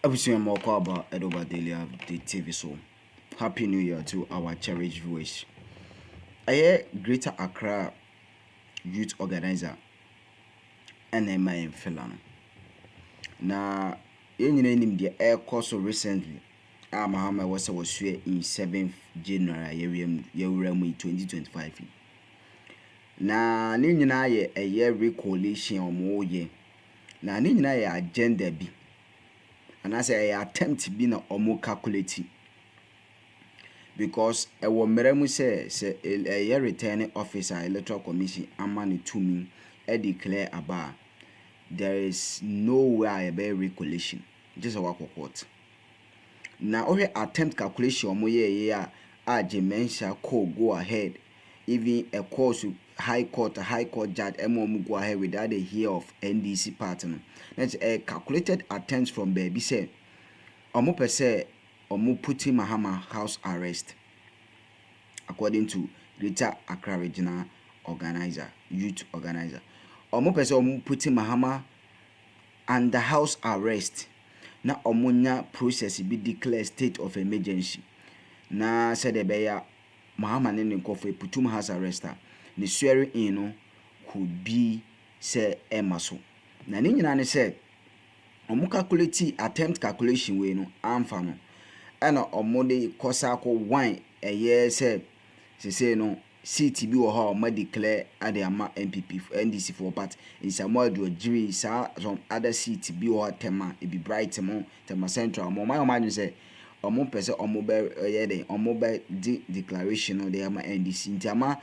Everything more about Addo Daily Update TV. So, Happy New Year to our cherished viewers. I hear Greater Accra Youth Organizer NMI in Felano. Na yenye nim the air course recently. Mahama was here in 7th January year 2025. Na ne nyina ye a year recollation omo ye. Na ne nyina ye agenda bi. And I say I attempt be na omo calculate because I will meremu say a returning officer electoral commission amani to me declare about there is no way about recollection just a work report. Now only attempt calculation omo ye mention could go ahead even a course high court judge go ahead without the hear of NDC partner. That's a calculated attempt from baby say omo per se omo putting Mahama house arrest according to Greater Accra Regional Organizer, Youth Organizer. Omo per se omo putting Mahama under house arrest. Na omo nya process be declare state of emergency. Na said the beya Mahama ne nkofo putum house arrester. The swearing in no could be say emaso. Na ni nyina ne say omo calculate attempt calculation we no amfa no. Ena omo de kosa ko wine a year say no seat bi wo ha omo declare ade ama MPP NDC for part in Samuel do jiri sa some other seat bi wo tema e be bright mo tema central mo my say omo pese omo be ye omo be declaration no de ama NDC ntama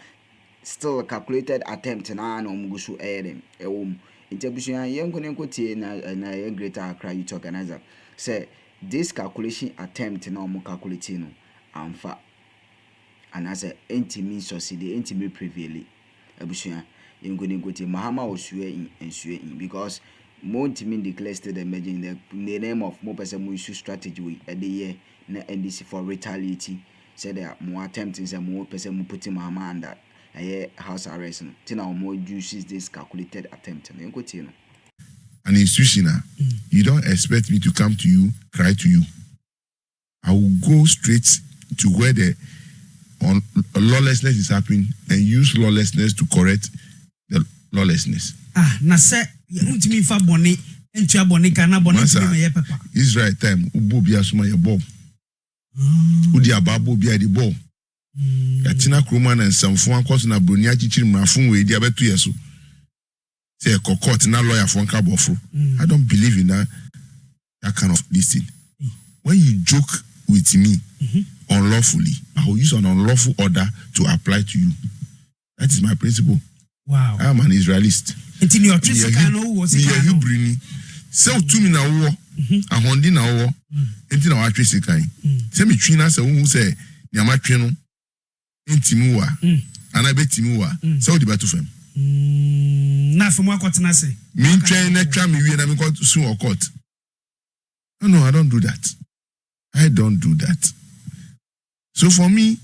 still calculated attempt na omo go so dem ewom interbusuan yenkonekotie na Greater Accra Youth Organizer say this calculation attempt na omo calculate no amfa and as a intimi succeed intimi prevail abusuan yenkonekotie Mahama osue in because mo intimi declare state emergency in the name of mo person mo issue strategy we at the year na NDC for retaliate say that mo attempt in say mo person mo put Mahama under house arrest no tina omo uses this calculated attempt no yenkotie no. An institution, you don't expect me to come to you, cry to you. I will go straight to where the lawlessness is happening and use lawlessness to correct the lawlessness. Na say untimi fa boni entua boni kana boni timi me ye papa. Israel time ubo bia suma ye bom. Udi ababo bia di bom. Yatina Akroma na samfo akwaso na broni achichiri mrafun we di abetu yeso. Say a court na lawyer for Nkabofro. I don't believe in that kind of this thing. When you joke with me unlawfully, I will use an unlawful order to apply to you. That is my principle. Wow. I am an Israelist. Until your Trisicano was you bring so to me now war. A hondi na war. Until our Trisikai. Say me Trina say who say Nyama Trino. Intimua. And I bet Timua. So the battle fam. Na from what na say. Me train na try me we na me to sue or court. No, I don't do that. I don't do that. So for me,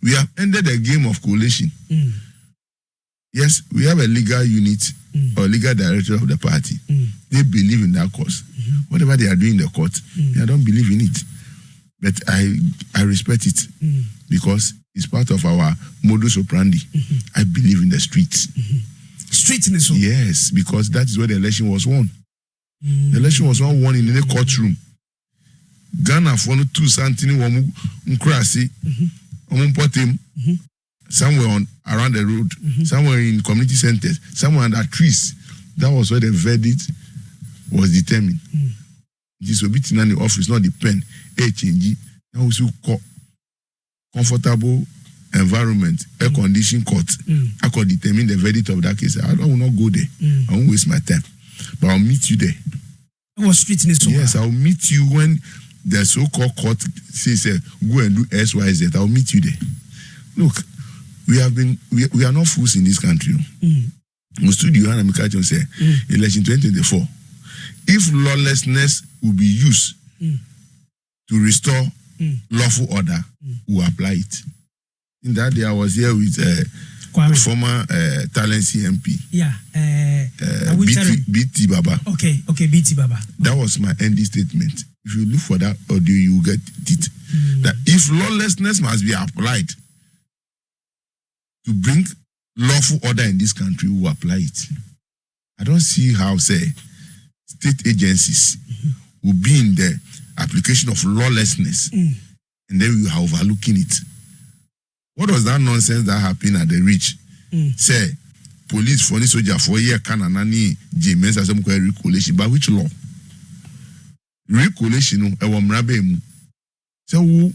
we have ended the game of coalition. Yes, we have a legal unit or legal director of the party. They believe in that cause. Whatever they are doing in the court, I don't believe in it. But I respect it because it's part of our modus operandi. I believe in the streets. Streetness. Yes, because that is where the election was won. The election was won in the courtroom. Ghana for no 2 santini womu nkrasi potem somewhere on around the road, somewhere in community centers, somewhere under trees. That was where the verdict was determined. This will be in the office, not the pen. HNG. Now we comfortable environment, air conditioned court. I could determine the verdict of that case. I will not go there. I won't waste my time. But I'll meet you there. Yes, I'll meet you when the so-called court says go and do XYZ. I'll meet you there. Look, we are not fools in this country. Studio and Amikacho say election 2024. If lawlessness will be used to restore lawful order, we will apply it. In that day, I was here with former talent CMP. Yeah. BT Baba. Okay, BT Baba. That was my ending statement. If you look for that audio, you will get it. That if lawlessness must be applied to bring lawful order in this country, we will apply it. I don't see how, say, state agencies will be in the application of lawlessness and then we are overlooking it. What was that nonsense that happened at the Reach? Say, police for any soldier for a year can anani James as some recollection. By which law? Recollection, a wamrabe. So, who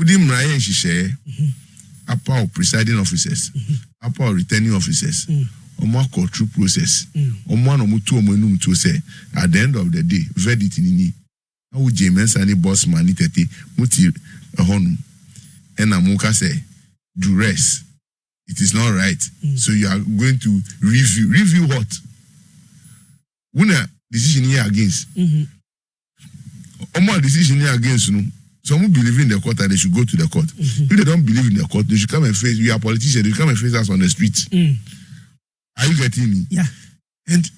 didn't Ryan she share? Upper presiding officers, upper returning officers, or more court process, or one or two or to say, at the end of the day, verdict in any. How would James and the boss man it muti a honum? And Amuka say, duress. It is not right. So you are going to review what? When a decision here against. More decision here against no. Some who believe in the court and they should go to the court. If they don't believe in the court, they should come and face. We are politicians. They should come and face us on the street. Are you getting me? Yeah. And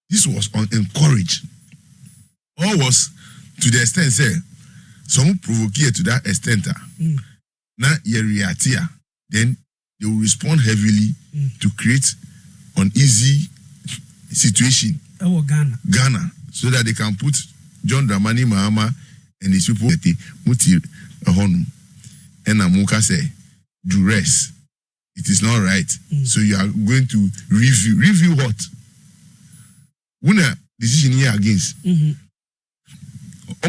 this was encouraged. All was to the extent say some who provoke to that extent. Now you react here, then they will respond heavily to create an easy situation. Ghana, so that they can put John Dramani Mahama and his people muti a honum. And Amuka say, duress. It is not right. So you are going to review what? When a decision here against.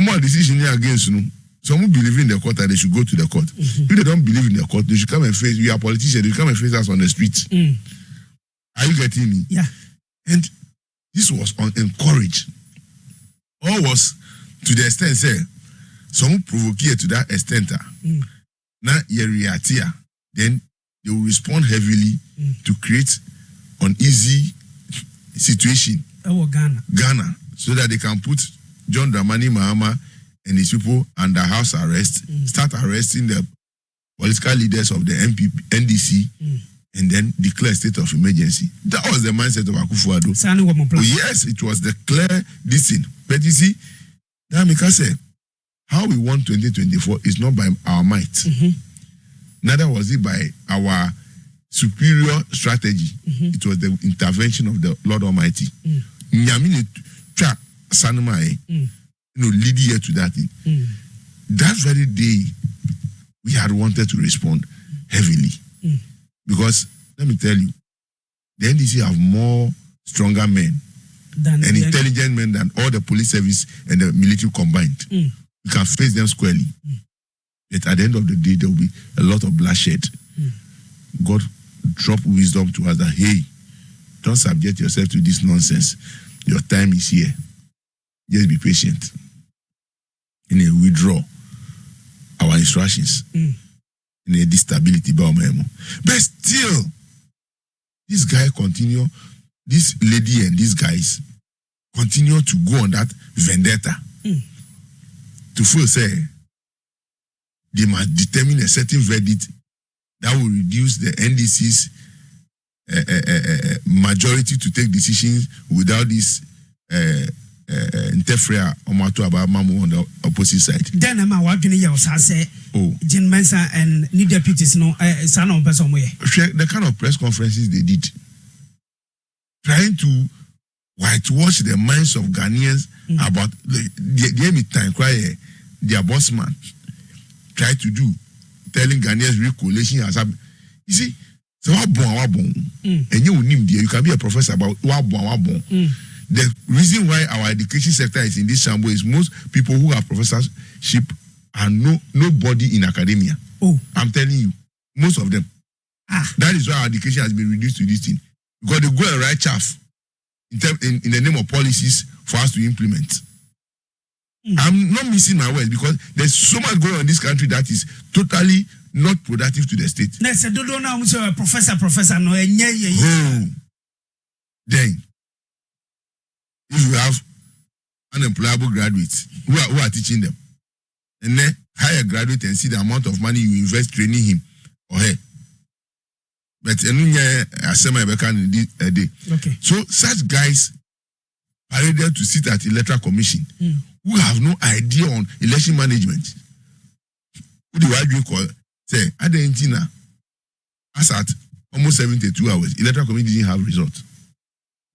More decision here against no. Some who believe in the court and they should go to the court. If they don't believe in the court, they should come and face. We are politicians. They should come and face us on the street. Are you getting me? Yeah. And this was encouraged. All was to the extent say some who provoke to that extent. Now you react here, then they will respond heavily to create an easy situation. Ghana, so that they can put John Dramani Mahama and his people under house arrest, start arresting the political leaders of the NDC, and then declare state of emergency. That was the mindset of Akufo-Addo. Oh, yes, it was the clear decision. But you see, Damika said, how we won 2024 is not by our might. Neither was it by our superior strategy. It was the intervention of the Lord Almighty. Leading here to that thing. That very day, we had wanted to respond heavily. Because, let me tell you, the NDC have more stronger men and intelligent men than all the police service and the military combined. We can face them squarely. But at the end of the day, there will be a lot of bloodshed. God drop wisdom to us that, hey, don't subject yourself to this nonsense. Your time is here. Just be patient. And then withdraw our instructions. In a disstability. But still, this lady and these guys continue to go on that vendetta. To feel say they must determine a certain verdict that will reduce the NDC's majority to take decisions without this interfere about Mamu on the opposite side. Then I'm watching you say, Jim Mensa and new deputies no son of person way. The kind of press conferences they did, trying to whitewash the minds of Ghanaians about the time cry their boss man tried to do, telling Ghanaians recollation has happened. You see, so and you you can be a professor about the reason why our education sector is in this shambles is most people who have professorship are nobody in academia. I'm telling you, most of them. That is why our education has been reduced to this thing. Because they go and write chaff in the name of policies for us to implement. I'm not missing my words because there's so much going on in this country that is totally not productive to the state. Professor, no. Then, if you have unemployable graduates who are teaching them, and then hire a graduate and see the amount of money you invest training him or her, But asema ebeka ni a day. Okay. So such guys paraded to sit at electoral commission who have no idea on election management. Who do I call? Say, Argentina, as at almost 72 hours, electoral commission didn't have results.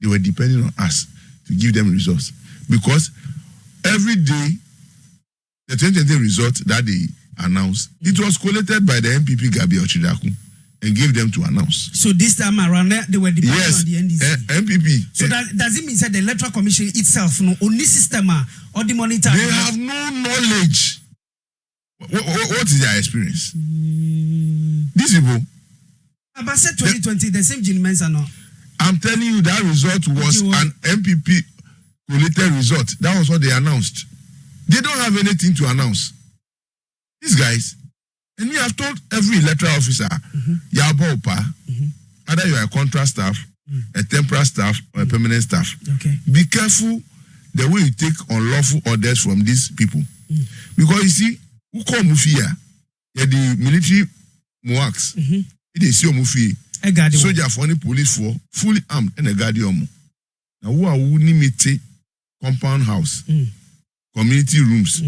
They were depending on us to give them results. Because every day, the 2020 result that they announced, it was collated by the MPP Gabi Ochidaku and gave them to announce. So this time around, they were depending on the NDC. MPP. So does it mean that the electoral commission itself, no, only system or the monitor? They have no knowledge. What is their experience? These people. But said 2020, the same gentlemen are not. I'm telling you, that result was an MPP collated result. That was what they announced. They don't have anything to announce. These guys, and we have told every electoral officer, you're either you are a contract staff, a temporary staff, or a permanent staff. Okay. Be careful the way you take unlawful orders from these people. Because you see, who call Mufia? The military Moaks. They see Mufia. Soldier for the police for fully armed and a guardian. Now who are limit compound house, community rooms,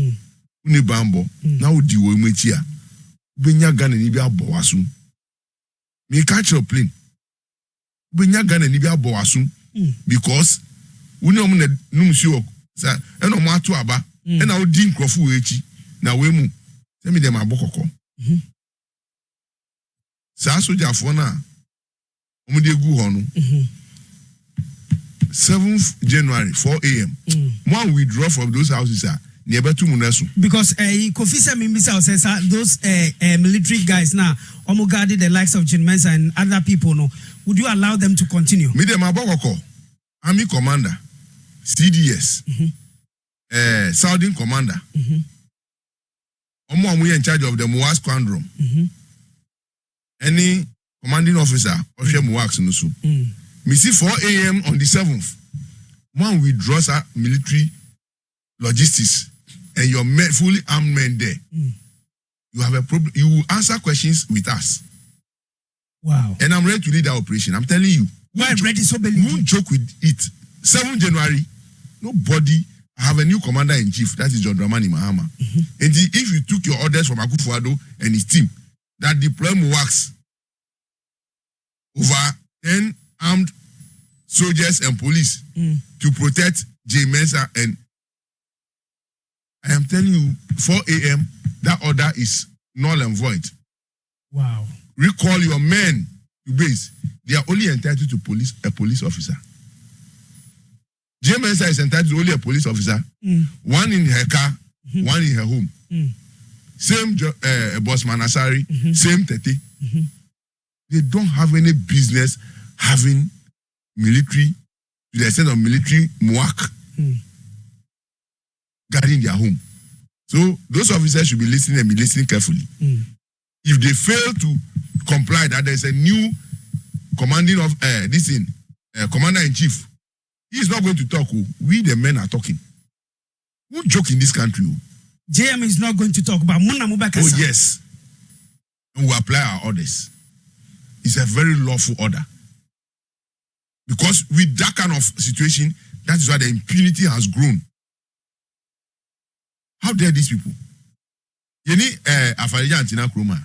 uni bambo. Now di wo metia. Benya Ghana ni bia bowasu. Me catch your plane. Benya Ghana ni bia bowasu because uni omu ne numsuo sa eno mo ato aba na wo di nkrofo we echi na we mu. Tell me them abokoko. Sa soldier for na 7th January, 4 a.m. One withdraw from those houses near to Munesu. Because Kofi says those military guys now guarded the likes of Jin Mensa and other people. No, would you allow them to continue? Me dem abokoko, Army Commander, CDS, Southern Commander. We in charge of the Moas Pendream. Any commanding officer of Muaks in the soup. Me see 4 a.m. on the 7th. One withdraws military logistics and your fully armed men there. You have a problem. You will answer questions with us. Wow. And I'm ready to lead that operation. I'm telling you. Why ready so belly? You won't joke with it. 7th January, nobody. I have a new commander-in-chief. That is John Dramani Mahama. And if you took your orders from Akufo-Addo and his team that deploy works over 10 armed soldiers and police to protect J. Mensa, and I am telling you, 4 a.m., that order is null and void. Wow. Recall your men to base. They are only entitled to a police officer. J. Mensa is entitled to only a police officer, one in her car, one in her home. Same Boss Manasari, same Tete. They don't have any business having military, to the extent of military muak, guarding their home. So those officers should be listening and be listening carefully. If they fail to comply, that there's a new commanding of commander-in-chief, he is not going to talk. We the men are talking. Who joke in this country? JM is not going to talk about Muna Mubaka. Oh yes. And we apply our orders. It's a very lawful order. Because with that kind of situation, that is why the impunity has grown. How dare these people? You need Afarija and Akroma.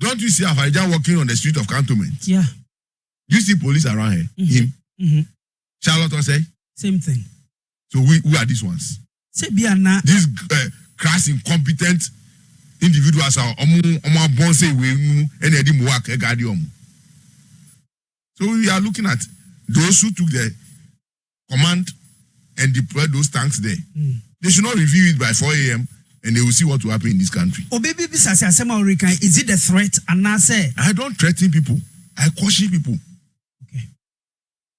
Don't you see Afarija walking on the street of Cantonment? Yeah. You see police around here? Him? Charlotte will say? Same thing. So who are these ones? These crass, incompetent individuals are so we are looking at those who took the command and deployed those tanks there. They should not review it by 4 a.m. and they will see what will happen in this country. Is it a threat? I don't threaten people. I caution people. Okay.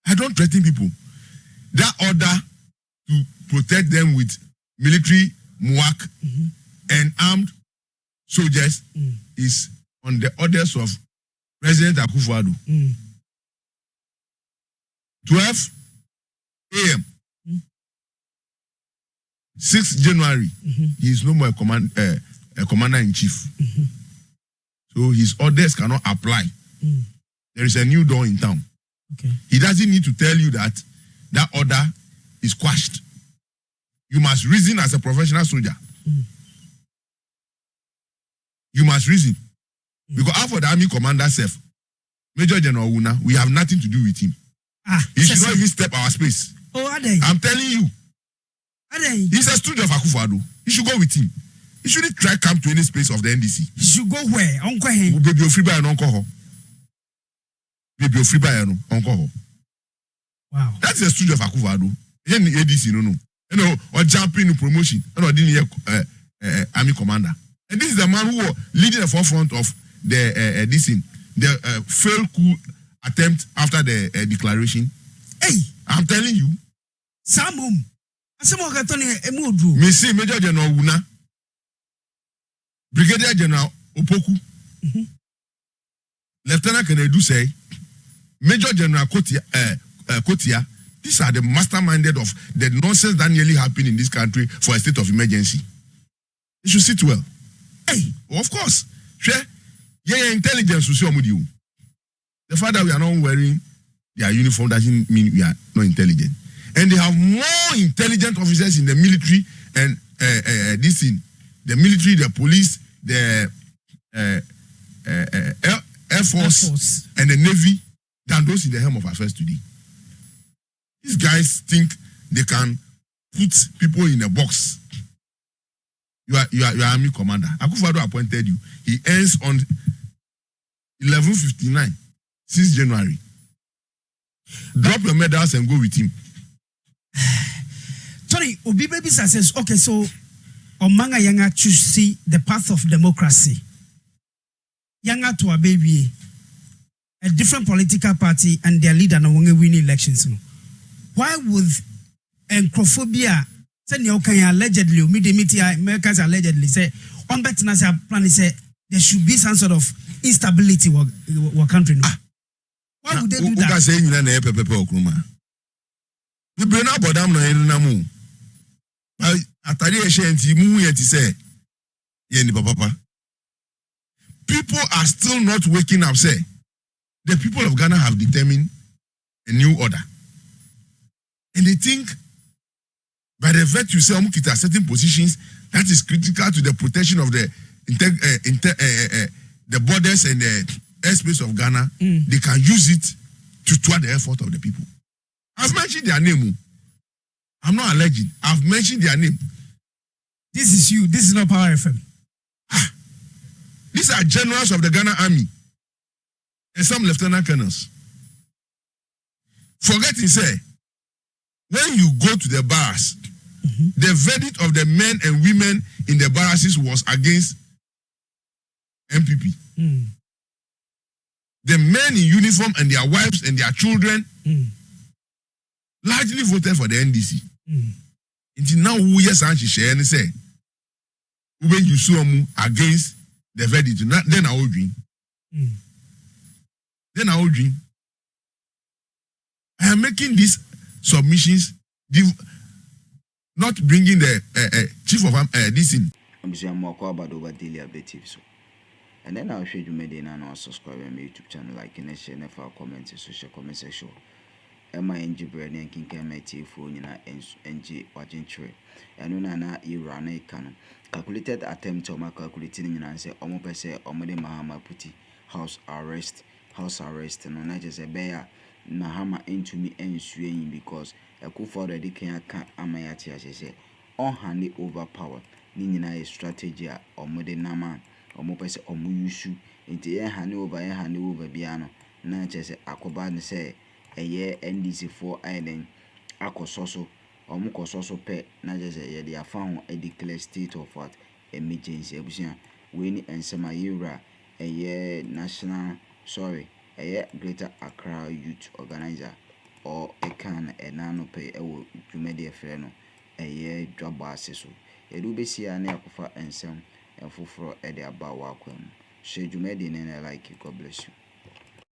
I don't threaten people. That order to protect them with military muak and armed soldiers is on the orders of President Akufo-Addo. 12 a.m. 6 January, he is no more a commander-in-chief. So his orders cannot apply There is a new dawn in town. Okay. He doesn't need to tell you that order is quashed. You must reason as a professional soldier. You must reason. Because after the army commander self, Major General Una, we have nothing to do with him. He should not even step our space. Oh, are they? I'm telling you. Are they? He's a student of Akufo-Addo. You should go with him. He shouldn't try to come to any space of the NDC. He should go where? Uncle him. Baby Ofriba and Uncle Ho. Baby Ofriba and Uncle Ho. Wow. That's a student of Akufo-Addo. He in the ADC, no. You know, or jumping in promotion. You know, didn't hear army commander. And this is the man who was leading the forefront of the failed coup attempt after the declaration. Hey, I'm telling you. Samum. Asemo katoni emudu. Missy Major General Una, Brigadier General Opoku, Lieutenant Kenedu say, Major General Kotia, these are the masterminded of the nonsense that nearly happened in this country for a state of emergency. You should sit well. Hey, of course. Sure. Yeah, intelligence will see you. The fact that we are not wearing their uniform doesn't mean we are not intelligent. And they have more intelligent officers in the military and the military, the police, the Air Force, and the Navy than those in the helm of affairs today. These guys think they can put people in a box. You are army commander. Akufo-Addo appointed you. He ends on 11:59, 6 January. Drop your medals and go with him. Tony, Obi Baby says, okay, so Omanga Yanga to see the path of democracy. Yanga to a baby, a different political party and their leader no longer win elections. Why would encrophobia say allegedly, media Americans allegedly say, on better plan say there should be some sort of instability in country? No? Why would they do that? Saying you know Akroma. We bring up Bodam no enunamu. Atari enti mu yeti say ye ni papa. People are still not waking up. Say the people of Ghana have determined a new order, and they think by the virtue say omukita certain positions that is critical to the protection of the borders and the airspace of Ghana, they can use it to thwart the effort of the people. I've mentioned their name. I'm not alleging. I've mentioned their name. This is you. This is not Power FM. These are generals of the Ghana Army and some lieutenant colonels. Forgetting, say, when you go to the barracks, the verdict of the men and women in the barracks was against MPP. The men in uniform and their wives and their children largely voted for the NDC. Until now, we share and say, when you saw against the verdict, then I will dream. Then I will dream. I am making these submissions, not bringing the chief of this in. I'm saying more about over daily updates. And then I'll show you made in and subscribe to my YouTube channel, like and share and for comments in social comment section. MING bread and king can my phone in a NG watching tray. And when I Iran a canon calculated attempt to my calculating in answer almost per se or Mahama putty house arrest, and on that is a bear Mahama into me and swaying because a coup for the can amayati as I say, on handy overpower, meaning a strategy or modern nama. Omopese omuyushu nti ye hane over biano na chese akoba ne se eye NDC for island akososo omukososo pe na chese ye dia fa ho declare state of what emergency abusia we ni ensema yura eye Greater Accra Youth Organizer or ekan enano pe ewo dwumede frɛ no eye dwaba aseso edu besia na akofa ensem and for Eddie about Wakwam. Share you made in and I like you. God bless you.